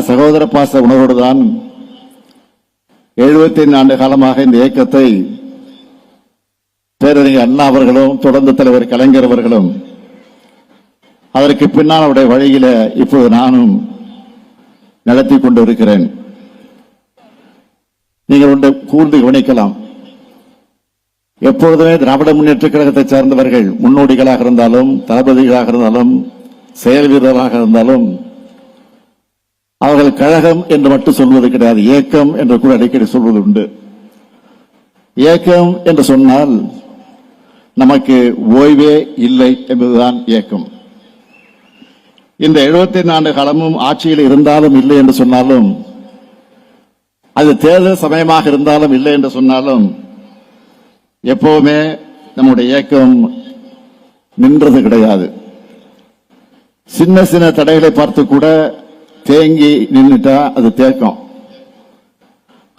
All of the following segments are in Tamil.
சகோதர பாச உணர்வோடுதான் 75 ஆண்டு காலமாக இந்த இயக்கத்தை பேரறிஞர் அண்ணா அவர்களும் தொடர்ந்து தலைவர் கலைஞர் அவர்களும் அதற்கு பின்னால் அவருடைய வழியில இப்போது நானும் நடத்தி கொண்டிருக்கிறேன். நீங்கள் ஒன்றை கூர்ந்து கவனிக்கலாம். எப்பொழுதுமே திராவிட முன்னேற்ற கழகத்தை சார்ந்தவர்கள் முன்னோடிகளாக இருந்தாலும் தளபதிகளாக இருந்தாலும் செயல் வீரர்களாக இருந்தாலும் அவர்கள் கழகம் என்று மட்டும் சொல்வது கிடையாது, இயக்கம் என்று கூட அடிக்கடி சொல்வது உண்டு. இயக்கம் என்று சொன்னால் நமக்கு ஓய்வே இல்லை என்பதுதான் இயக்கம். இந்த 75 ஆண்டு காலமும் ஆட்சியில் இருந்தாலும் இல்லை என்று சொன்னாலும், அது தேர்தல் சமயமாக இருந்தாலும் இல்லை என்று சொன்னாலும், எப்பவுமே நம்முடைய இயக்கம் நின்றது கிடையாது. சின்ன சின்ன தடைகளை பார்த்து கூட தேங்கி நின்றுட்டா அது தேக்கம்.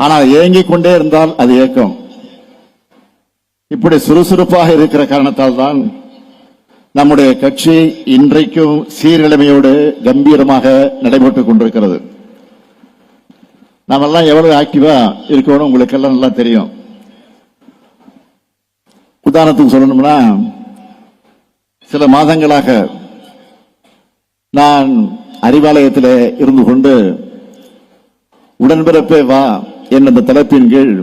ஆனால் ஏங்கிக் கொண்டே இருந்தால் அது ஏக்கம். இப்படி சுறுசுறுப்பாக இருக்கிற காரணத்தால் தான் நம்முடைய கட்சி இன்றைக்கும் சீர்நிலைமையோடு கம்பீரமாக நடைபெற்றுக் கொண்டிருக்கிறது. நாமெல்லாம் எவ்வளவு ஆக்டிவா இருக்கணும் உங்களுக்கு எல்லாம் நல்லா தெரியும். உதாரணத்துக்கு சொல்லணும்னா, சில மாதங்களாக நான் அறிவாலயத்தில் இருந்து கொண்டு உடன்பிறப்பே வா என்ற தலைப்பின் கீழ்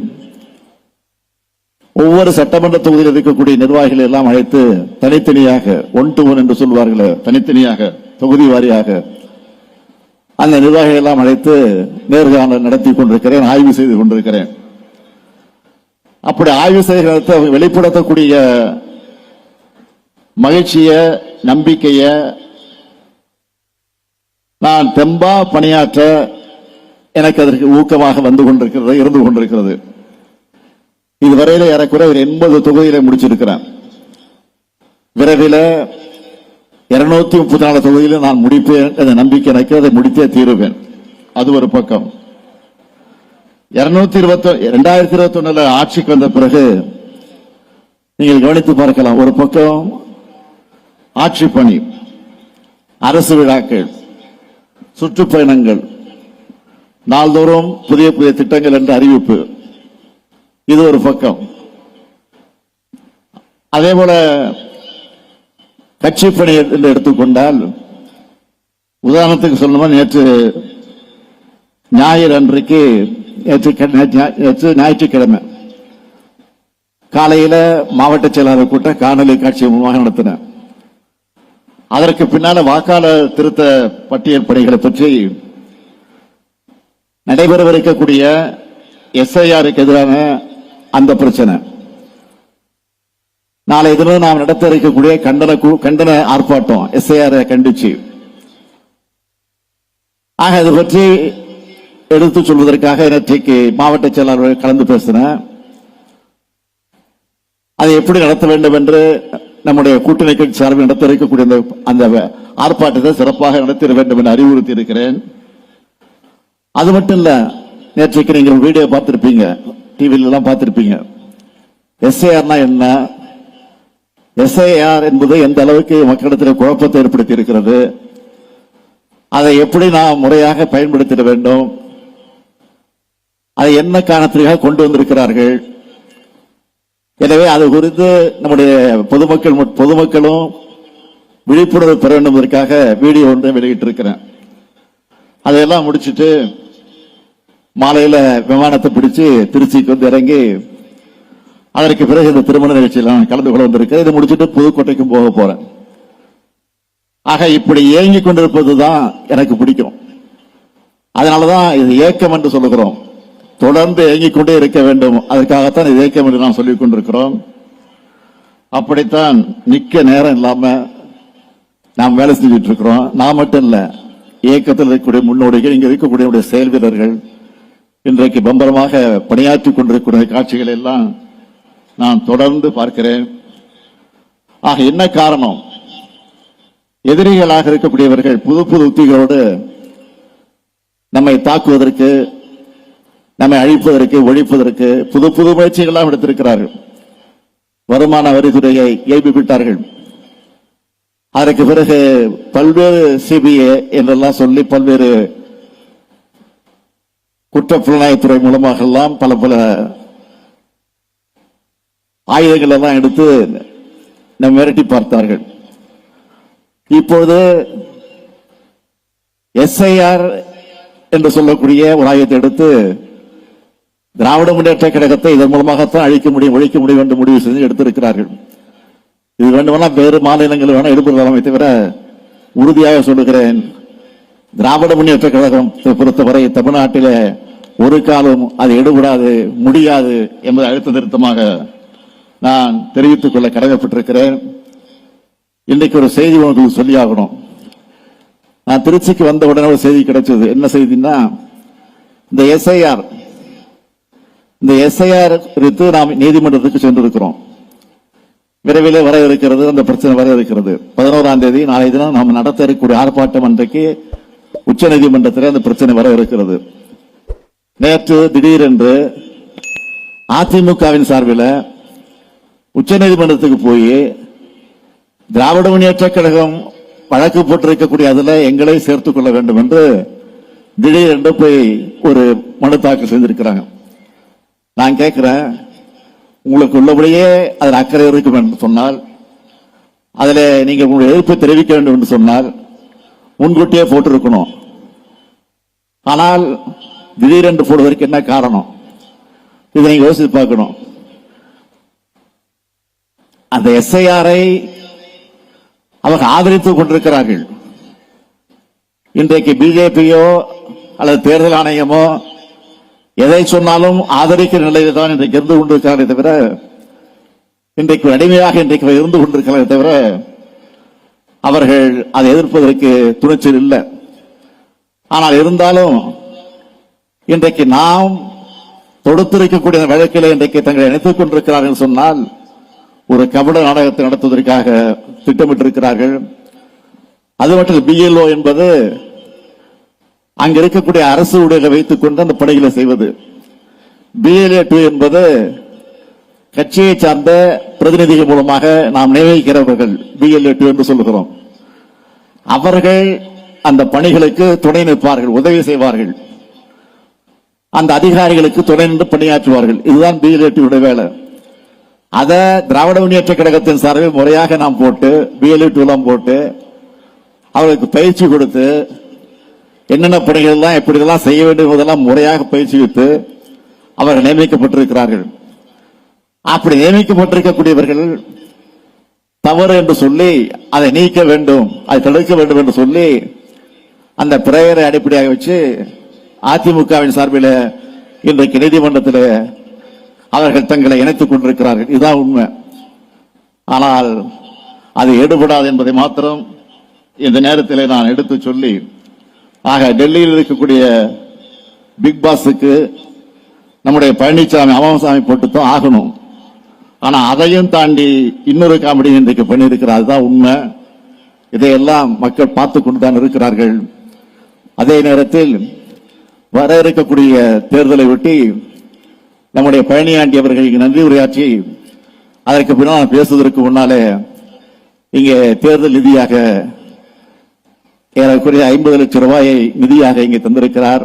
ஒவ்வொரு சட்டமன்ற தொகுதியில் இருக்கக்கூடிய நிர்வாகிகளை எல்லாம் அழைத்து தனித்தனியாக 1 to 1 என்று சொல்வார்களே, தனித்தனியாக தொகுதி வாரியாக அந்த நிர்வாகிகள் எல்லாம் அழைத்து நேர்காணல் நடத்தி கொண்டிருக்கிறேன், ஆய்வு செய்து கொண்டிருக்கிறேன். அப்படி ஆய்வு செய்கிறத வெளிப்படுத்தக்கூடிய மகிழ்ச்சிய நம்பிக்கைய நான் தெம்பா பணியாற்ற எனக்கு அதற்கு ஊக்கமாக வந்து கொண்டிருக்கிறது, இருந்து கொண்டிருக்கிறது. இதுவரையில ஏறக்குறைய 80 தொகுதியில முடிச்சிருக்கிறேன். விரைவில் 234 தொகுதியில நான் முடிப்பேன் என்ற நம்பிக்கை எனக்கு, அதை முடித்தே தீருவேன். அது ஒரு பக்கம். 2021 ஆட்சிக்கு வந்த பிறகு நீங்கள் கவனித்து பார்க்கலாம். ஒரு பக்கம் ஆட்சி பணி, அரசு விழாக்கள், சுற்றுப்பயணங்கள், நாள்தோறும் புதிய புதிய திட்டங்கள் என்ற அறிவிப்பு, இது ஒரு பக்கம். அதே போல கட்சி பணி என்று எடுத்துக்கொண்டால், உதாரணத்துக்கு சொல்லணுமா, நேற்று ஞாயிறு அன்றைக்கு ஞாயிற்றுக்கிழமை காலையில மாவட்ட செயலாளர் கூட்டம் காணொலி காட்சி மூலமாக நடத்தினேன். அதற்கு பின்னால வாக்காளர் திருத்த பட்டியல் பணிகளை பற்றி நடைபெறவிருக்கக்கூடிய SIRக்கு எதிரான அந்த பிரச்சனை, நாளை தினம் நாம் நடத்த இருக்கக்கூடிய கண்டன ஆர்ப்பாட்டம் SIR கண்டிச்சு, ஆக இது பற்றி எடுத்து சொல்வதற்காக நேற்றைக்கு மாவட்ட செயலாளர்கள் கலந்து பேசினேன். அதை எப்படி நடத்த வேண்டும் என்று நம்முடைய கூட்டணி கட்சி சார்பில் நடத்த இருக்கக்கூடிய அந்த ஆர்ப்பாட்டத்தை சிறப்பாக நடத்திட வேண்டும் என்று அறிவுறுத்தி இருக்கிறேன். அது மட்டும் இல்ல, நேற்றைக்கு நீங்கள் வீடியோ பார்த்திருப்பீங்க, டிவில எல்லாம் பார்த்திருப்பீங்க. SIRனா என்ன, SIR என்பது எந்த அளவுக்கு மக்களிடத்தில் குழப்பத்தை ஏற்படுத்தி இருக்கிறது, அதை எப்படி நாம் முறையாக பயன்படுத்திட வேண்டும், அதை என்ன காரணத்திற்காக கொண்டு வந்திருக்கிறார்கள். எனவே அது குறித்து நம்முடைய பொதுமக்களும் விழிப்புணர்வு பெற வேண்டும் என்பதற்காக வீடியோ ஒன்றை வெளியிட்டிருக்கிறேன். அதையெல்லாம் முடிச்சுட்டு மாலையில விமானத்தை பிடிச்சு திருச்சிக்கு வந்து இறங்கி அதற்கு பிறகு இந்த திருமண நிகழ்ச்சியில் நான் கலந்து கொள்ள வந்திருக்கிறேன். இதை முடிச்சுட்டு புதுக்கோட்டைக்கும் போக போறேன். ஆக இப்படி ஏங்கிக் கொண்டிருப்பதுதான் எனக்கு பிடிக்கும். அதனாலதான் இது ஏக்கம் என்று சொல்லுகிறோம். தொடர்ந்து இயங்கிக் கொண்டே இருக்க வேண்டும். அதற்காகத்தான் இது இயக்கம் என்று நாம் சொல்லிக் கொண்டிருக்கிறோம். அப்படித்தான் நிக்க நேரம் இல்லாம நாம் வேலை செஞ்சுட்டு இருக்கிறோம். நான் மட்டும் இல்ல, இயக்கத்தில் இருக்கக்கூடிய முன்னோடிகள், இங்க இருக்கக்கூடிய செயல் வீரர்கள் இன்றைக்கு பம்பரமாக பணியாற்றிக் கொண்டிருக்கிற காட்சிகள் எல்லாம் நான் தொடர்ந்து பார்க்கிறேன். ஆக என்ன காரணம்? எதிரிகளாக இருக்கக்கூடியவர்கள் புது புது உத்திகளோடு நம்மை தாக்குவதற்கு, நம்மை அழிப்பதற்கு, ஒழிப்பதற்கு புது புது முயற்சிகள் எடுத்திருக்கிறார்கள். வருமான வரித்துறையை ஏய்ப்பிவிட்டார்கள். அதற்கு பிறகு பல்வேறு CBA என்றெல்லாம் சொல்லி பல்வேறு குற்றப்புலனாய்வுத்துறை மூலமாக எல்லாம் பல பல ஆயுதங்கள் எல்லாம் எடுத்து நம்ம மிரட்டி பார்த்தார்கள். இப்பொழுது SIR என்று சொல்லக்கூடிய ஒரு ஆயுதத்தை எடுத்து திராவிட முன்னேற்ற கழகத்தை இதன் மூலமாகத்தான் ஒழிக்க முடியும் என்று முடிவு செய்து எடுத்திருக்கிறார்கள். இது வேண்டுமானால் வேறு மாநிலங்கள் வேணா எடுப்பதாமே தவிர உறுதியாக சொல்லுகிறேன், திராவிட முன்னேற்ற கழகம் பொறுத்தவரை தமிழ்நாட்டிலே ஒரு காலம் அது எடுபடாது, முடியாது என்பதை அழுத்த திருத்தமாக நான் தெரிவித்துக் கொள்ள கடமைப்பட்டிருக்கிறேன். இன்றைக்கு ஒரு செய்தி உங்களுக்கு சொல்லியாகணும். நான் திருச்சிக்கு வந்த உடனே ஒரு செய்தி கிடைச்சது. என்ன செய்தின்னா, இந்த SIR குறித்து நாம் நீதிமன்றத்துக்கு சென்றிருக்கிறோம். விரைவில் வர இருக்கிறது, அந்த பிரச்சனை வர இருக்கிறது. 11ஆம் தேதி நாளைய தினம் நாம் நடத்த இருக்கக்கூடிய ஆர்ப்பாட்டம் அன்றைக்கு உச்ச நீதிமன்றத்தில் அந்த பிரச்சனை வர இருக்கிறது. நேற்று திடீரென்று அதிமுகவின் சார்பில் உச்ச நீதிமன்றத்துக்கு போய் திராவிட முன்னேற்ற கழகம் வழக்கு போட்டிருக்கக்கூடிய அதில் எங்களை சேர்த்துக் கொள்ள வேண்டும் என்று திடீரென்று போய் ஒரு மனு தாக்கல் செய்திருக்கிறாங்க. நான் கேட்கிறேன், உங்களுக்கு உள்ளபடியே அதில் அக்கறை இருக்கும் என்று சொன்னால், அதில் நீங்கள் உங்களுடைய எதிர்ப்பை தெரிவிக்க வேண்டும் என்று சொன்னால் முன்கூட்டியே போட்டிருக்கணும். ஆனால் திடீரென்று போடுவதற்கு என்ன காரணம்? இதை நீங்க யோசித்து பார்க்கணும். அந்த SIR-ஐ அவர்கள் ஆதரித்துக் கொண்டிருக்கிறார்கள். இன்றைக்கு பிஜேபியோ அல்லது தேர்தல் ஆணையமோ எதை சொன்னாலும் ஆதரிக்கிற நிலையில் தான் இன்றைக்கு இருந்து கொண்டிருக்கிறார்களே தவிர, இன்றைக்கு அடிமையாக இன்றைக்கு இருந்து கொண்டிருக்கிறார்களே தவிர அவர்கள் அதை எதிர்ப்பதற்கு துணிச்சல் இல்லை. ஆனால் இருந்தாலும் இன்றைக்கு நாம் தொடுத்திருக்கக்கூடிய வழக்கில் இன்றைக்கு தங்களை இணைத்துக் கொண்டிருக்கிறார்கள் சொன்னால் ஒரு கபட நாடகத்தை நடத்துவதற்காக திட்டமிட்டிருக்கிறார்கள். அது மட்டும் BLO என்பது அங்க இருக்கக்கூடிய அரசு ஊழியர்களை வைத்துக் கொண்டு அந்த பணிகளை செய்வது. BLA2 என்பது கட்சியை சார்ந்த பிரதிநிதிகள் மூலமாக நாம் நியமிக்கிறவர்கள் BLA2 என்று சொல்லுகிறோம். அவர்கள் அந்த பணிகளுக்கு துணை நிற்பார்கள், உதவி செய்வார்கள், அந்த அதிகாரிகளுக்கு துணை நின்று பணியாற்றுவார்கள். இதுதான் BLA2 வேலை. அத திராவிட முன்னேற்ற கழகத்தின் சார்பில் முறையாக நாம் போட்டு BLA2 போட்டு அவர்களுக்கு பயிற்சி கொடுத்து என்னென்ன பணிகள் எல்லாம் எப்படியெல்லாம் செய்ய வேண்டும் என்பதெல்லாம் முறையாக பயிற்சிவித்து அவர்கள் நியமிக்கப்பட்டிருக்கிறார்கள். அப்படி நியமிக்கப்பட்டிருக்கக்கூடியவர்கள் தவறு என்று சொல்லி அதை நீக்க வேண்டும், அதை தடுக்க வேண்டும் என்று சொல்லி அந்த பிரேயரை அடிப்படையாக வச்சு அதிமுகவின் சார்பில் இன்றைக்கு நீதிமன்றத்தில் அவர்கள் தங்களை இணைத்துக் கொண்டிருக்கிறார்கள். இதுதான் உண்மை. ஆனால் அது எடுபடாது என்பதை மாத்திரம் இந்த நேரத்தில் நான் எடுத்து சொல்லி, ஆக டெல்லியில் இருக்கக்கூடிய பிக் பாஸுக்கு நம்முடைய பழனிசாமி அமாமசாமி போட்டுத்தான் ஆகணும். ஆனா அதையும் தாண்டி இன்னொரு காமெடி இன்றைக்கு பண்ணியிருக்கிறார். அதுதான் உண்மை. இதையெல்லாம் மக்கள் பார்த்து கொண்டுதான் இருக்கிறார்கள். அதே நேரத்தில் வர இருக்கக்கூடிய தேர்தலை ஒட்டி நம்முடைய பழனியாண்டி அவர்களுக்கு நன்றி உரையாற்றி அதற்கு பின்னால் பேசுவதற்கு முன்னாலே இங்கே தேர்தல் நிதியாக ஏறக்குறைய 50 லட்சம் ரூபாயை நிதியாக இங்கே தந்திருக்கிறார்.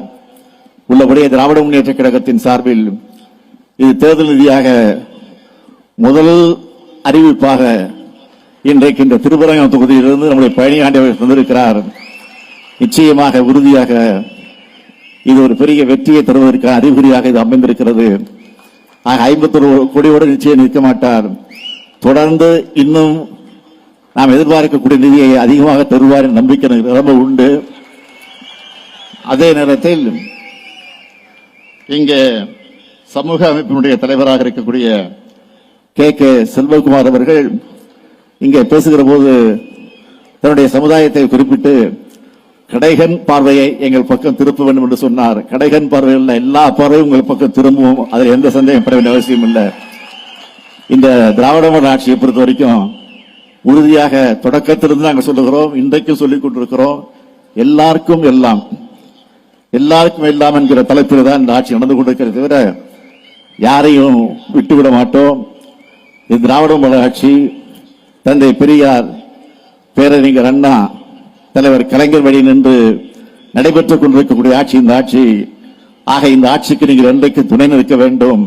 உள்ளபடியே திராவிட முன்னேற்ற கழகத்தின் சார்பில் இது தேர்தல் நிதியாக முதல் அறிவிப்பாக இன்றைக்கு இந்த திருப்பரங்கம் தொகுதியிலிருந்து நம்முடைய பழனியாண்டி அவர்கள் தந்திருக்கிறார். நிச்சயமாக உறுதியாக இது ஒரு பெரிய வெற்றியை தருவதற்கான அறிகுறியாக இது அமைந்திருக்கிறது. 51 கோடியோடு நிச்சயம் நிற்க மாட்டார். தொடர்ந்து இன்னும் நாம் எதிர்பார்க்கக்கூடிய நிதியை அதிகமாக தருவார் என்ற நம்பிக்கை ரொம்ப உண்டு. அதே நேரத்தில் இங்கே சமூக அமைப்பினுடைய தலைவராக இருக்கக்கூடிய KK செல்வகுமார் அவர்கள் இங்கே பேசுகிற போது தன்னுடைய சமுதாயத்தை குறிப்பிட்டு கடைகன் பார்வையை எங்கள் பக்கம் திருப்ப வேண்டும் என்று சொன்னார். கடைகன் பார்வையில் எல்லா பார்வையும் உங்கள் பக்கம் திரும்பவும், அதில் எந்த சந்தேகப்பட வேண்டிய அவசியம் இல்லை. இந்த திராவிட மாடல் ஆட்சியை பொறுத்த வரைக்கும் உறுதியாக தொடக்கத்திலிருந்து நாங்கள் சொல்லுகிறோம், இன்றைக்கும் சொல்லிக் கொண்டிருக்கிறோம், எல்லாருக்கும் எல்லாம், எல்லாருக்கும் எல்லாம் என்கிற தலைப்பில் தான் இந்த ஆட்சி நடந்து கொண்டிருக்கிறது தவிர யாரையும் விட்டுவிட மாட்டோம். இது திராவிட மாடல் ஆட்சி. தந்தை பெரியார், பேரறிஞர் அண்ணா, தலைவர் கலைஞர் வழி நின்று நடைபெற்றுக் கொண்டிருக்கக்கூடிய ஆட்சி. இந்த ஆட்சி ஆக இந்த ஆட்சிக்கு நீங்கள் என்றைக்கு துணை நிற்க வேண்டும்.